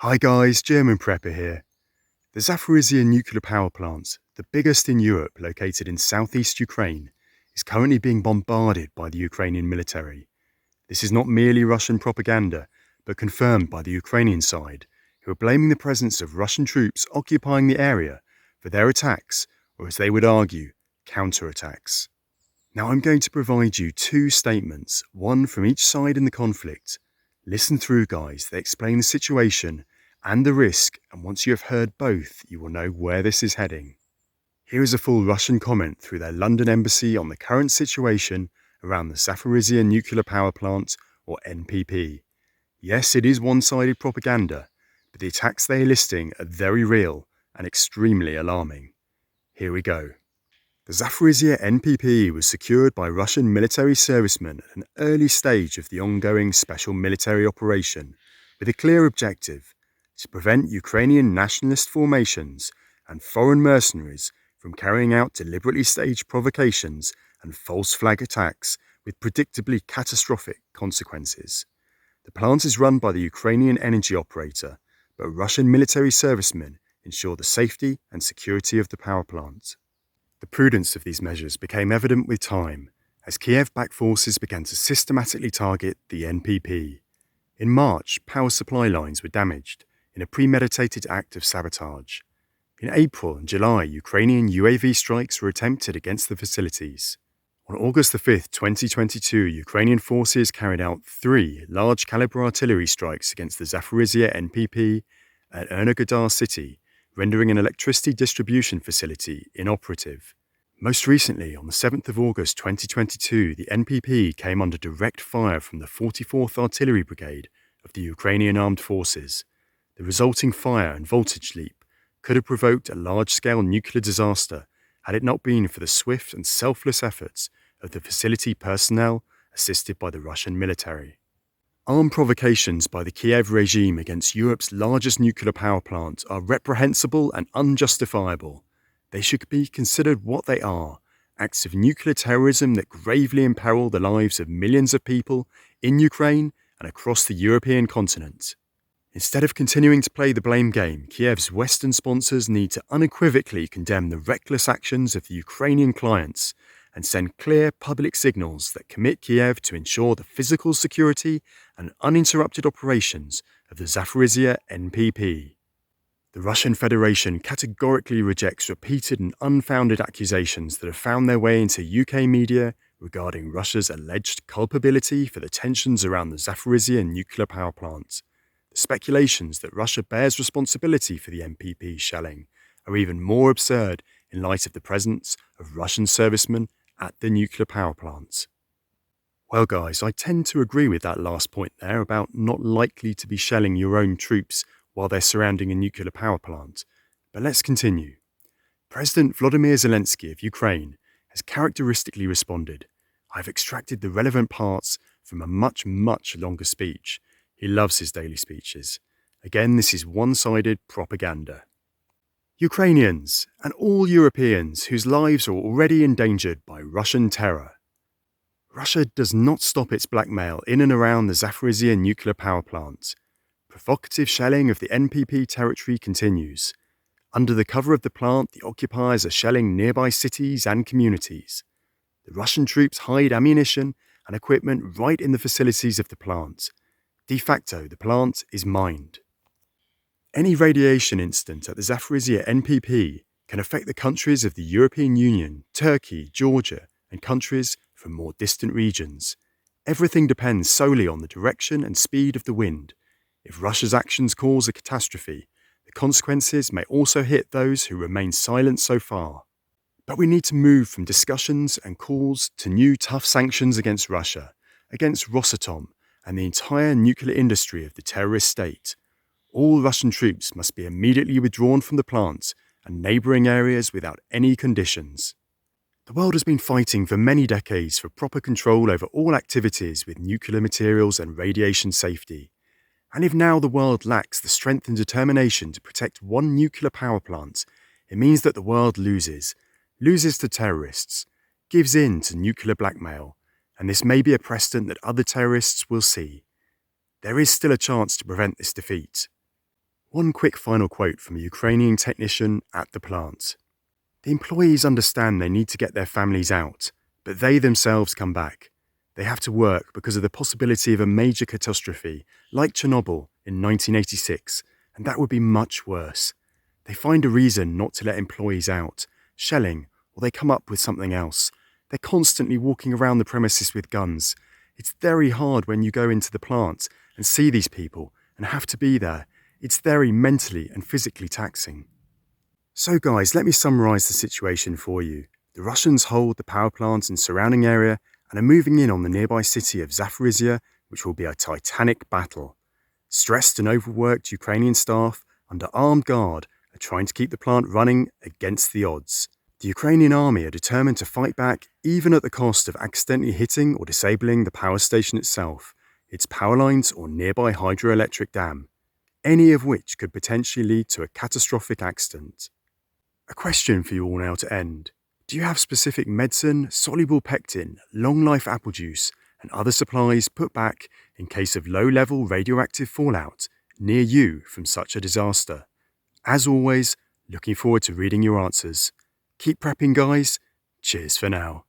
Hi guys, German Prepper here. The Zaporizhzhia nuclear power plant, the biggest in Europe located in southeast Ukraine, is currently being bombarded by the Ukrainian military. This is not merely Russian propaganda, but confirmed by the Ukrainian side, who are blaming the presence of Russian troops occupying the area for their attacks, or as they would argue, counterattacks. Now I'm going to provide you two statements, one from each side in the conflict. Listen through, guys. They explain the situation and the risk, and once you have heard both, you will know where this is heading. Here is a full Russian comment through their London embassy on the current situation around the Zaporizhzhia nuclear power plant, or NPP. Yes, it is one-sided propaganda, but the attacks they are listing are very real and extremely alarming. Here we go. The Zaporizhzhia NPP was secured by Russian military servicemen at an early stage of the ongoing special military operation, with a clear objective: to prevent Ukrainian nationalist formations and foreign mercenaries from carrying out deliberately staged provocations and false flag attacks with predictably catastrophic consequences. The plant is run by the Ukrainian energy operator, but Russian military servicemen ensure the safety and security of the power plant. The prudence of these measures became evident with time, as Kiev-backed forces began to systematically target the NPP. In March, power supply lines were damaged in a premeditated act of sabotage. In April and July, Ukrainian UAV strikes were attempted against the facilities. On August 5, 2022, Ukrainian forces carried out 3 large-caliber artillery strikes against the Zaporizhzhia NPP at Energodar city, rendering an electricity distribution facility inoperative. Most recently, on the 7th of August 2022, the NPP came under direct fire from the 44th Artillery Brigade of the Ukrainian Armed Forces. The resulting fire and voltage leap could have provoked a large-scale nuclear disaster had it not been for the swift and selfless efforts of the facility personnel assisted by the Russian military. Armed provocations by the Kiev regime against Europe's largest nuclear power plant are reprehensible and unjustifiable. They should be considered what they are: acts of nuclear terrorism that gravely imperil the lives of millions of people in Ukraine and across the European continent. Instead of continuing to play the blame game, Kiev's Western sponsors need to unequivocally condemn the reckless actions of the Ukrainian clients and send clear public signals that commit Kiev to ensure the physical security and uninterrupted operations of the Zaporizhzhia NPP. The Russian Federation categorically rejects repeated and unfounded accusations that have found their way into UK media regarding Russia's alleged culpability for the tensions around the Zaporizhzhia nuclear power plant. The speculations that Russia bears responsibility for the NPP shelling are even more absurd in light of the presence of Russian servicemen at the nuclear power plant. Well guys, I tend to agree with that last point there about not likely to be shelling your own troops while they're surrounding a nuclear power plant. But let's continue. President Volodymyr Zelensky of Ukraine has characteristically responded: "I've extracted the relevant parts from a much longer speech." He loves his daily speeches. Again, this is one-sided propaganda. Ukrainians and all Europeans whose lives are already endangered by Russian terror. Russia does not stop its blackmail in and around the Zaporizhzhia nuclear power plant. Provocative shelling of the NPP territory continues. Under the cover of the plant, the occupiers are shelling nearby cities and communities. The Russian troops hide ammunition and equipment right in the facilities of the plant. De facto, the plant is mined. Any radiation incident at the Zaporizhzhia NPP can affect the countries of the European Union, Turkey, Georgia, and countries from more distant regions. Everything depends solely on the direction and speed of the wind. If Russia's actions cause a catastrophe, the consequences may also hit those who remain silent so far. But we need to move from discussions and calls to new tough sanctions against Russia, against Rosatom, and the entire nuclear industry of the terrorist state. All Russian troops must be immediately withdrawn from the plant and neighbouring areas without any conditions. The world has been fighting for many decades for proper control over all activities with nuclear materials and radiation safety. And if now the world lacks the strength and determination to protect one nuclear power plant, it means that the world loses to terrorists, gives in to nuclear blackmail, and this may be a precedent that other terrorists will see. There is still a chance to prevent this defeat. One quick final quote from a Ukrainian technician at the plant. The employees understand they need to get their families out, but they themselves come back. They have to work because of the possibility of a major catastrophe like Chernobyl in 1986, and that would be much worse. They find a reason not to let employees out, shelling, or they come up with something else. They're constantly walking around the premises with guns. It's very hard when you go into the plant and see these people and have to be there. It's very mentally and physically taxing. So guys, let me summarise the situation for you. The Russians hold the power plant and surrounding area and are moving in on the nearby city of Zaporizhia, which will be a titanic battle. Stressed and overworked Ukrainian staff under armed guard are trying to keep the plant running against the odds. The Ukrainian army are determined to fight back even at the cost of accidentally hitting or disabling the power station itself, its power lines or nearby hydroelectric dam, any of which could potentially lead to a catastrophic accident. A question for you all now to end. Do you have specific medicine, soluble pectin, long-life apple juice, and other supplies put back in case of low-level radioactive fallout near you from such a disaster? As always, looking forward to reading your answers. Keep prepping, guys. Cheers for now.